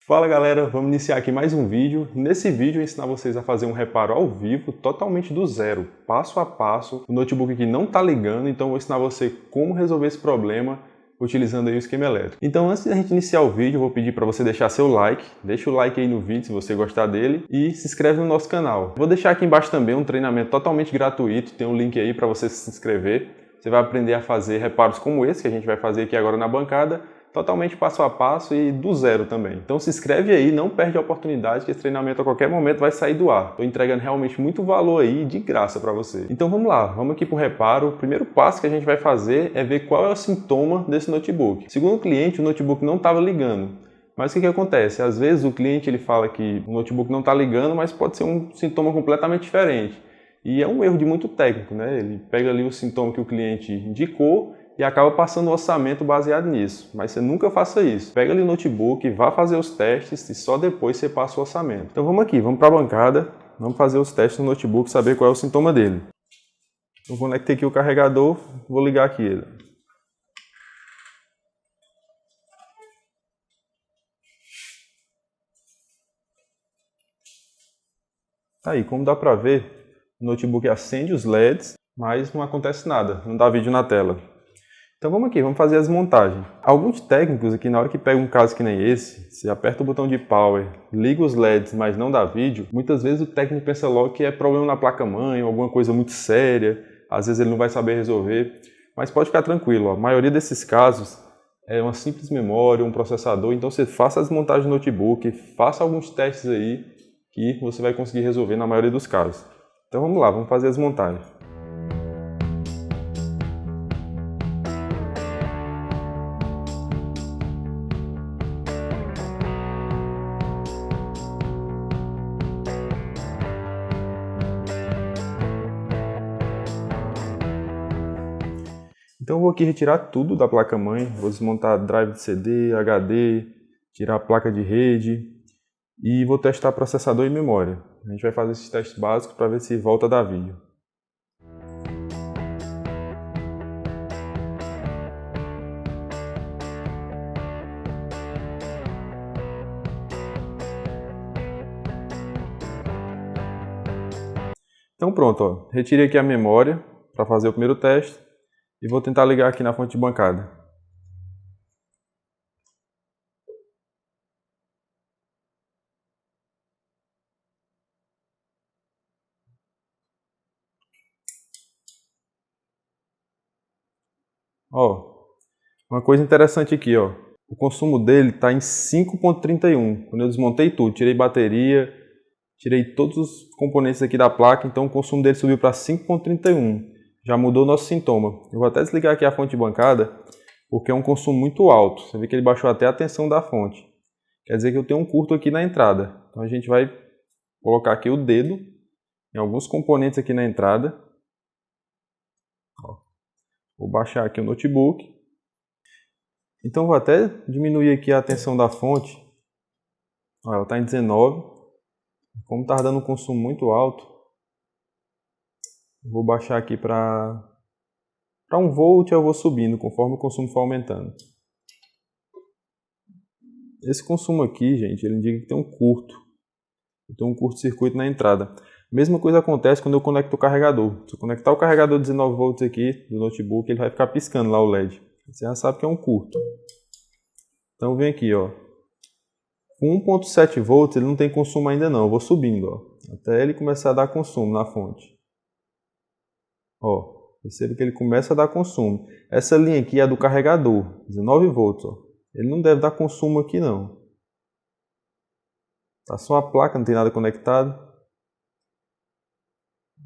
Fala galera, vamos iniciar aqui mais um vídeo. Nesse vídeo eu vou ensinar vocês a fazer um reparo ao vivo, totalmente do zero, passo a passo. O notebook aqui não está ligando, então eu vou ensinar você como resolver esse problema utilizando aí o esquema elétrico. Então antes da gente iniciar o vídeo, eu vou pedir para você deixar seu like, deixa o like aí no vídeo se você gostar dele e se inscreve no nosso canal. Vou deixar aqui embaixo também um treinamento totalmente gratuito, tem um link aí para você se inscrever. Você vai aprender a fazer reparos como esse que a gente vai fazer aqui agora na bancada, totalmente passo a passo e do zero também. Então se inscreve aí, não perde a oportunidade que esse treinamento a qualquer momento vai sair do ar. Estou entregando realmente muito valor aí de graça para você. Então vamos lá, vamos aqui para o reparo. O primeiro passo que a gente vai fazer é ver qual é o sintoma desse notebook. Segundo o cliente, o notebook não estava ligando. Mas o que acontece? Às vezes o cliente ele fala que o notebook não está ligando, mas pode ser um sintoma completamente diferente. E é um erro de muito técnico, né? Ele pega ali o sintoma que o cliente indicou e acaba passando o orçamento baseado nisso. Mas você nunca faça isso. Pega ali o notebook, vá fazer os testes e só depois você passa o orçamento. Então vamos aqui, vamos para a bancada, vamos fazer os testes no notebook, saber qual é o sintoma dele. Eu conectei aqui o carregador, vou ligar aqui ele. Aí, como dá para ver, o notebook acende os LEDs, mas não acontece nada, não dá vídeo na tela. Então vamos aqui, vamos fazer as montagens. Alguns técnicos aqui, na hora que pega um caso que nem esse, você aperta o botão de power, liga os LEDs, mas não dá vídeo, muitas vezes o técnico pensa logo que é problema na placa-mãe, alguma coisa muito séria, às vezes ele não vai saber resolver, mas pode ficar tranquilo, ó. A maioria desses casos é uma simples memória, um processador, então você faça as montagens no notebook, faça alguns testes aí que você vai conseguir resolver na maioria dos casos. Então vamos lá, vamos fazer as montagens. Então eu vou aqui retirar tudo da placa-mãe, vou desmontar drive de CD, HD, tirar a placa de rede e vou testar processador e memória. A gente vai fazer esses testes básicos para ver se volta a dar vídeo. Então pronto, ó. Retirei aqui a memória para fazer o primeiro teste e vou tentar ligar aqui na fonte de bancada. Ó, uma coisa interessante aqui, ó. O consumo dele está em 5,31. Quando eu desmontei tudo, tirei bateria, tirei todos os componentes aqui da placa, então o consumo dele subiu para 5,31. Já mudou o nosso sintoma. Eu vou até desligar aqui a fonte de bancada, porque é um consumo muito alto. Você vê que ele baixou até a tensão da fonte. Quer dizer que eu tenho um curto aqui na entrada. Então a gente vai colocar aqui o dedo em alguns componentes aqui na entrada. Ó. Vou baixar aqui o notebook. Então vou até diminuir aqui a tensão da fonte. Ó, ela está em 19. Como está dando um consumo muito alto, vou baixar aqui para 1 volt, eu vou subindo conforme o consumo for aumentando. Esse consumo aqui, gente, ele indica que tem um curto. Tem um curto-circuito na entrada. Mesma coisa acontece quando eu conecto o carregador. Se eu conectar o carregador de 19 volts aqui do notebook, ele vai ficar piscando lá o LED. Você já sabe que é um curto. Então vem aqui, ó. Com 1,7 volts ele não tem consumo ainda não. Eu vou subindo, ó, até ele começar a dar consumo na fonte. Ó, percebe que ele começa a dar consumo. Essa linha aqui é do carregador, 19 volts, ó. Ele não deve dar consumo aqui não. Tá só a placa, não tem nada conectado.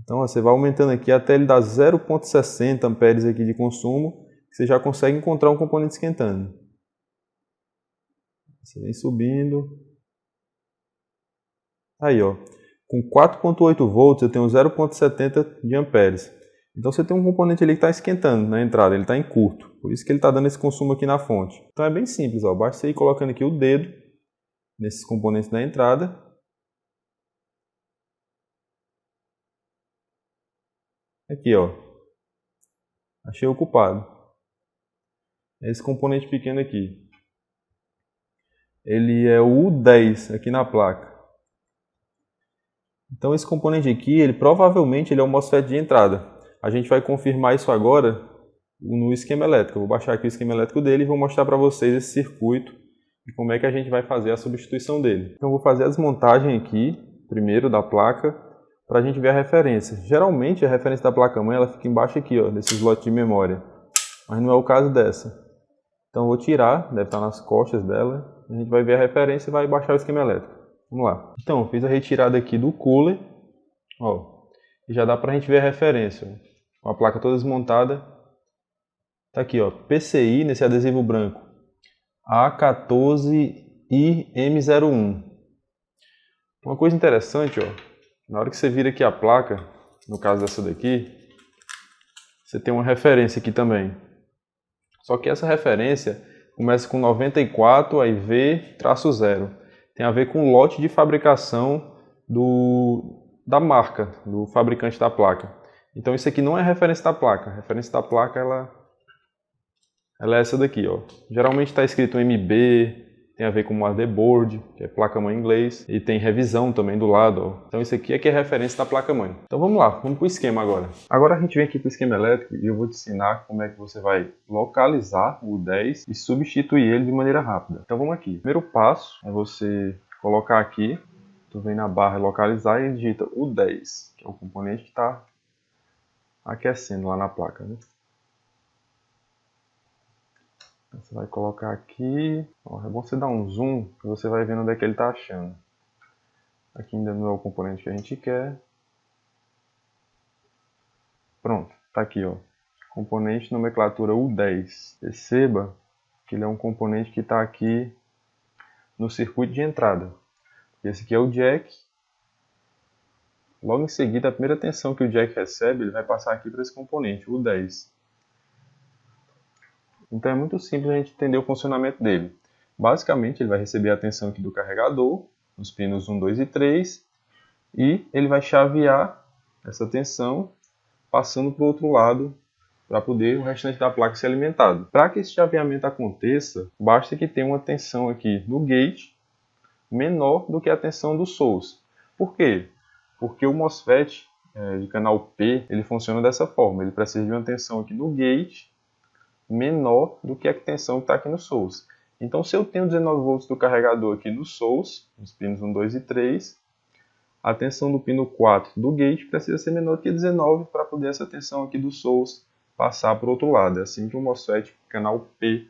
Então ó, você vai aumentando aqui até ele dar 0,60 amperes aqui de consumo, que você já consegue encontrar um componente esquentando. Você vem subindo. Aí, ó, com 4,8 volts eu tenho 0,70 de amperes. Então você tem um componente ali que está esquentando na entrada, ele está em curto. Por isso que ele está dando esse consumo aqui na fonte. Então é bem simples, ó, basta você ir colocando aqui o dedo nesses componentes da entrada. Aqui, ó, achei ocupado. É esse componente pequeno aqui. ele é o U10 aqui na placa. Então esse componente aqui, ele provavelmente ele é o MOSFET de entrada. A gente vai confirmar isso agora no esquema elétrico. Eu vou baixar aqui o esquema elétrico dele e vou mostrar para vocês esse circuito e como é que a gente vai fazer a substituição dele. Então eu vou fazer a desmontagem aqui, primeiro da placa, para a gente ver a referência. Geralmente a referência da placa-mãe ela fica embaixo aqui, ó, desse slot de memória. Mas não é o caso dessa. Então eu vou tirar, deve estar nas costas dela. A gente vai ver a referência e vai baixar o esquema elétrico. Vamos lá. Então, fiz a retirada aqui do cooler. Ó, e já dá pra gente ver a referência. Ó. Com a placa toda desmontada. Tá aqui, ó, PCI nesse adesivo branco. A14IM01. Uma coisa interessante, ó, na hora que você vira aqui a placa, no caso dessa daqui, você tem uma referência aqui também. Só que essa referência começa com 94, aí V-0. Tem a ver com o lote de fabricação da marca, do fabricante da placa. Então isso aqui não é referência da placa. A referência da placa ela é essa daqui, ó. Geralmente está escrito MB, tem a ver com motherboard, que é placa-mãe em inglês, e tem revisão também do lado, ó. Então isso aqui é que é referência da placa-mãe. Então vamos lá, vamos para o esquema agora. Agora a gente vem aqui para o esquema elétrico e eu vou te ensinar como é que você vai localizar o 10 e substituir ele de maneira rápida. Então vamos aqui. O primeiro passo é você colocar aqui, tu vem na barra localizar e digita o 10, que é o componente que está aquecendo lá na placa, né? Você vai colocar aqui, ó, é bom você dar um zoom, que você vai vendo onde é que ele está achando. Aqui ainda não é o componente que a gente quer. Pronto, está aqui, ó, componente nomenclatura U10. Perceba que ele é um componente que está aqui no circuito de entrada. Esse aqui é o jack. Logo em seguida, a primeira tensão que o jack recebe, ele vai passar aqui para esse componente, o U10. Então é muito simples a gente entender o funcionamento dele. Basicamente, ele vai receber a tensão aqui do carregador, nos pinos 1, 2 e 3, e ele vai chavear essa tensão, passando para o outro lado, para poder o restante da placa ser alimentado. Para que esse chaveamento aconteça, basta que tenha uma tensão aqui no gate menor do que a tensão do source. Por quê? Porque o MOSFET de canal P, ele funciona dessa forma. Ele precisa de uma tensão aqui no gate menor do que a tensão que está aqui no source. Então, se eu tenho 19 volts do carregador aqui no source, nos pinos 1, 2 e 3, a tensão do pino 4 do gate precisa ser menor do que 19 para poder essa tensão aqui do source passar para o outro lado. É assim que o MOSFET canal P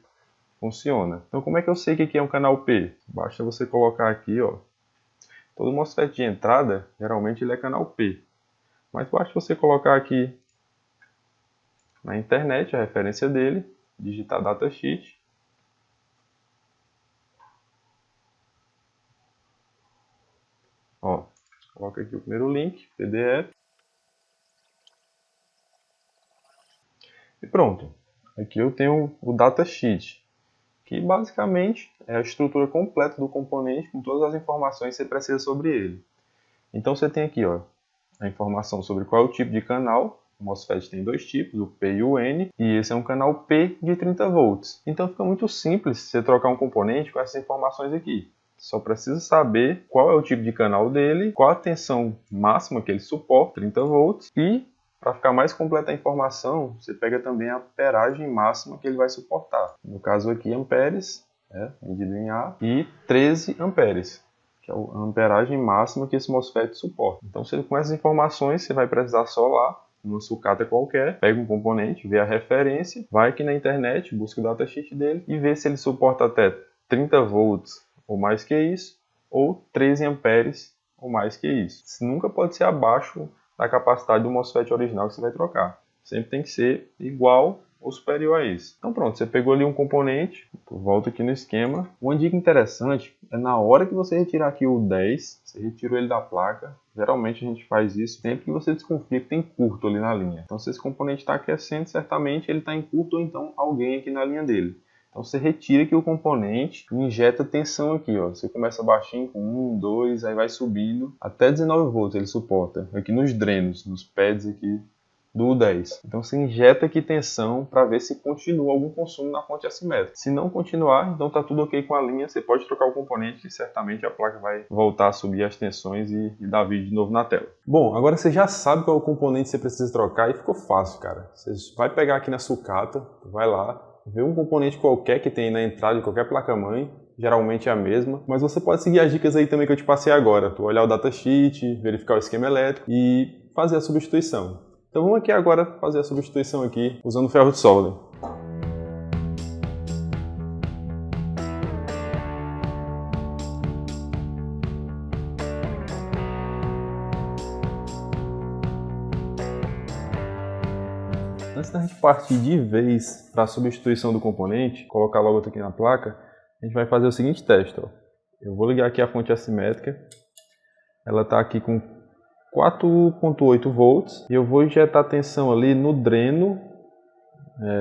funciona. Então, como é que eu sei que aqui é um canal P? Basta você colocar aqui, ó. Todo MOSFET de entrada, geralmente ele é canal P. Mas basta você colocar aqui na internet a referência dele, digitar datasheet. Ó, coloca aqui o primeiro link, PDF. E pronto. Aqui eu tenho o datasheet, que basicamente é a estrutura completa do componente com todas as informações que você precisa sobre ele. Então você tem aqui, ó, a informação sobre qual é o tipo de canal. O MOSFET tem dois tipos, o P e o N, e esse é um canal P de 30 volts. Então fica muito simples você trocar um componente com essas informações aqui. Só precisa saber qual é o tipo de canal dele, qual a tensão máxima que ele suporta, 30 volts, e para ficar mais completa a informação, você pega também a amperagem máxima que ele vai suportar. No caso aqui, amperes, medido em A, e 13 amperes, que é a amperagem máxima que esse MOSFET suporta. Então, com essas informações, você vai precisar só lá, numa sucata qualquer, pega um componente, vê a referência, vai aqui na internet, busca o datasheet dele e vê se ele suporta até 30 volts ou mais que isso, ou 13 amperes ou mais que isso. Isso nunca pode ser abaixo da capacidade do MOSFET original que você vai trocar. Sempre tem que ser igual ou superior a isso. Então pronto, você pegou ali um componente, volta aqui no esquema. Uma dica interessante é na hora que você retirar aqui o 10, você retirou ele da placa. Geralmente a gente faz isso sempre que você desconfia que tem curto ali na linha. Então se esse componente está aquecendo, certamente ele está em curto ou então alguém aqui na linha dele. Então você retira aqui o componente e injeta tensão aqui, ó. Você começa baixinho com 1, 2, aí vai subindo até 19 volts ele suporta. Aqui nos drenos, nos pads aqui do 10. Então você injeta aqui tensão para ver se continua algum consumo na fonte assimétrica. Se não continuar, então está tudo ok com a linha, você pode trocar o componente e certamente a placa vai voltar a subir as tensões e dar vídeo de novo na tela. Bom, agora você já sabe qual é o componente que você precisa trocar e ficou fácil, cara. Você vai pegar aqui na sucata, vai lá, vê um componente qualquer que tem aí na entrada de qualquer placa-mãe, geralmente é a mesma, mas você pode seguir as dicas aí também que eu te passei agora. Tu olhar o datasheet, verificar o esquema elétrico e fazer a substituição. Então vamos aqui agora fazer a substituição aqui usando ferro de solda. Antes da gente partir de vez para a substituição do componente, colocar logo aqui na placa, a gente vai fazer o seguinte teste. Ó. Eu vou ligar aqui a fonte assimétrica, ela está aqui com 4.8 volts e eu vou injetar tensão ali no dreno,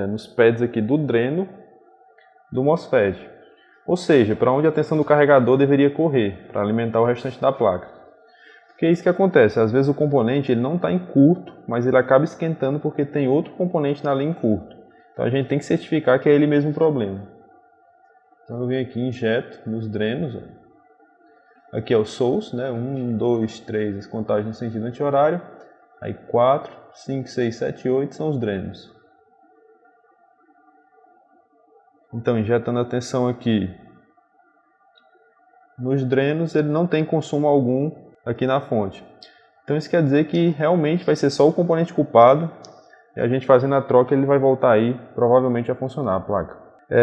nos pads aqui do dreno do MOSFET. Ou seja, para onde a tensão do carregador deveria correr, para alimentar o restante da placa. Porque é isso que acontece, às vezes o componente ele não está em curto, mas ele acaba esquentando porque tem outro componente na linha em curto. Então a gente tem que certificar que é ele mesmo o problema. Então eu venho aqui e injeto nos drenos. Ó. Aqui é o source, né? 1, 2, 3, as contagens no sentido anti-horário. Aí 4, 5, 6, 7 e 8 são os drenos. Então, injetando a tensão aqui nos drenos, ele não tem consumo algum aqui na fonte. Então isso quer dizer que realmente vai ser só o componente culpado. E a gente fazendo a troca, ele vai voltar aí, provavelmente a funcionar a placa.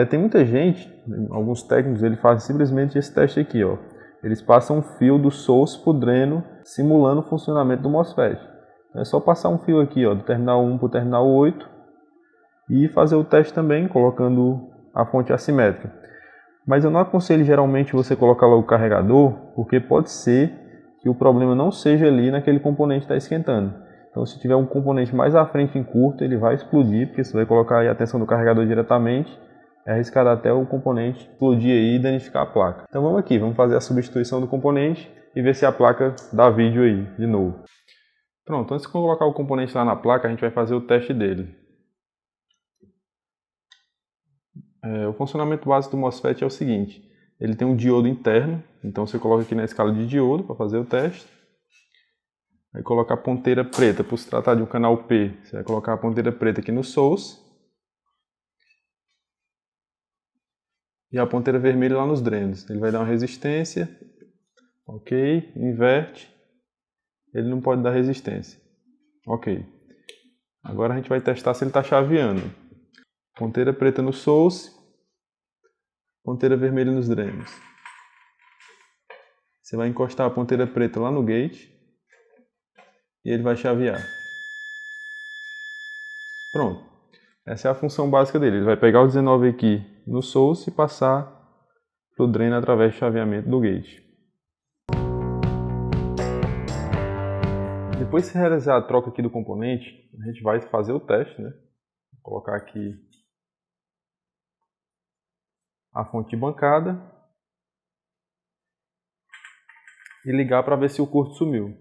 Tem muita gente, alguns técnicos, eles fazem simplesmente esse teste aqui, ó. Eles passam um fio do source para o dreno, simulando o funcionamento do MOSFET. Então é só passar um fio aqui, ó, do terminal 1 para o terminal 8 e fazer o teste também, colocando a fonte assimétrica. Mas eu não aconselho geralmente você colocar logo o carregador, porque pode ser que o problema não seja ali naquele componente que está esquentando. Então se tiver um componente mais à frente em curto, ele vai explodir, porque você vai colocar aí a tensão do carregador diretamente. É arriscado até o componente explodir aí e danificar a placa. Então vamos aqui, vamos fazer a substituição do componente e ver se a placa dá vídeo aí de novo. Pronto, antes de colocar o componente lá na placa, a gente vai fazer o teste dele. O funcionamento básico do MOSFET é o seguinte, ele tem um diodo interno, então você coloca aqui na escala de diodo para fazer o teste. Vai colocar a ponteira preta, por se tratar de um canal P, você vai colocar a ponteira preta aqui no source. E a ponteira vermelha lá nos drenos. Ele vai dar uma resistência, ok, inverte, ele não pode dar resistência, ok. Agora a gente vai testar se ele está chaveando. Ponteira preta no source, ponteira vermelha nos drenos. Você vai encostar a ponteira preta lá no gate e ele vai chavear. Pronto. Essa é a função básica dele. Ele vai pegar o 19 aqui no source e passar para o dreno através do chaveamento do gate. Depois de realizar a troca aqui do componente, a gente vai fazer o teste, né? Vou colocar aqui a fonte de bancada e ligar para ver se o curto sumiu.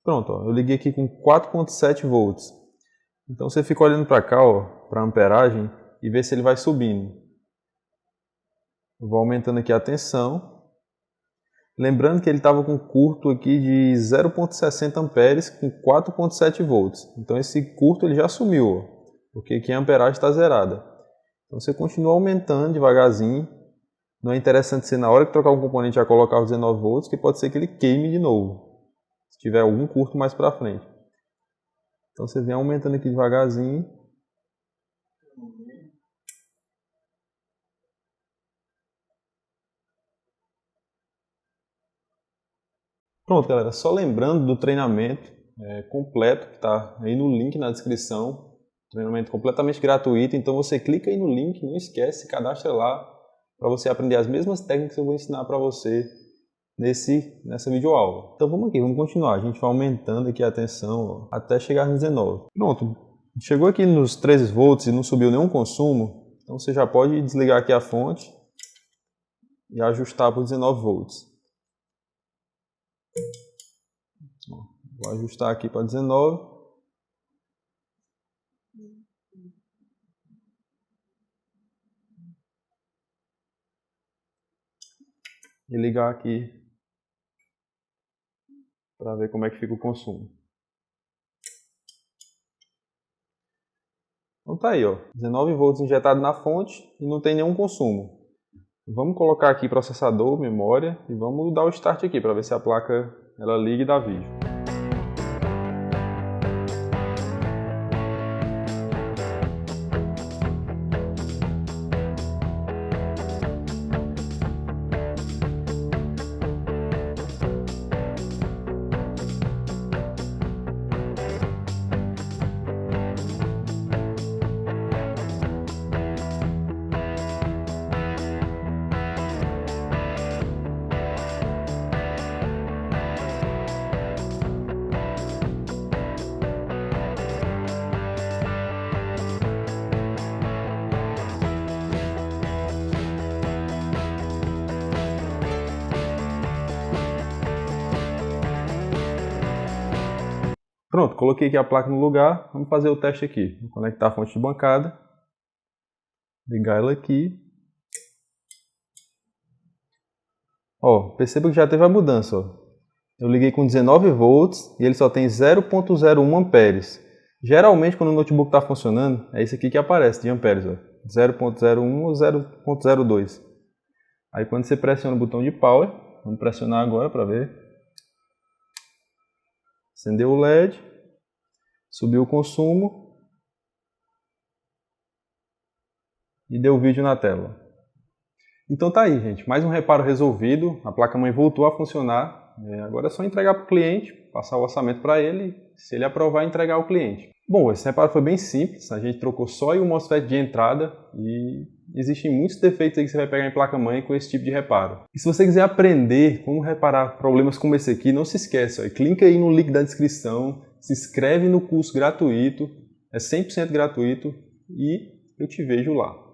Pronto, ó, eu liguei aqui com 4.7 volts. Então você fica olhando para cá, para a amperagem, e vê se ele vai subindo. Eu vou aumentando aqui a tensão. Lembrando que ele estava com curto aqui de 0.60 amperes com 4.7 volts. Então esse curto ele já sumiu, porque aqui a amperagem está zerada. Então você continua aumentando devagarzinho. Não é interessante ser na hora que trocar um componente já colocar os 19 volts, que pode ser que ele queime de novo, se tiver algum curto mais para frente. Então você vem aumentando aqui devagarzinho. Pronto, galera. Só lembrando do treinamento completo que está aí no link na descrição. Treinamento completamente gratuito. Então você clica aí no link, não esquece, se cadastra lá para você aprender as mesmas técnicas que eu vou ensinar para você nessa videoaula. Então vamos aqui, vamos continuar. A gente vai aumentando aqui a tensão até chegar nos 19. Pronto, chegou aqui nos 13 volts e não subiu nenhum consumo, então você já pode desligar aqui a fonte e ajustar para 19 volts. Vou ajustar aqui para 19. E ligar aqui para ver como é que fica o consumo. Então tá aí, ó, 19 volts injetado na fonte e não tem nenhum consumo. Vamos colocar aqui processador, memória e vamos dar o start aqui para ver se a placa ela liga e dá vídeo. Pronto, coloquei aqui a placa no lugar, vamos fazer o teste aqui. Vou conectar a fonte de bancada, ligar ela aqui. Ó, perceba que já teve a mudança, ó. Eu liguei com 19 volts e ele só tem 0.01 amperes. Geralmente quando o notebook está funcionando, é isso aqui que aparece de amperes, ó. 0.01 ou 0.02. Aí quando você pressiona o botão de power, vamos pressionar agora para ver. Acendeu o LED, subiu o consumo e deu vídeo na tela. Então tá aí, gente, mais um reparo resolvido, a placa-mãe voltou a funcionar, agora é só entregar para o cliente, passar o orçamento para ele, se ele aprovar, entregar ao cliente. Bom, esse reparo foi bem simples, a gente trocou só o MOSFET de entrada e existem muitos defeitos aí que você vai pegar em placa-mãe com esse tipo de reparo. E se você quiser aprender como reparar problemas como esse aqui, não se esqueça, clica aí no link da descrição, se inscreve no curso gratuito, é 100% gratuito e eu te vejo lá.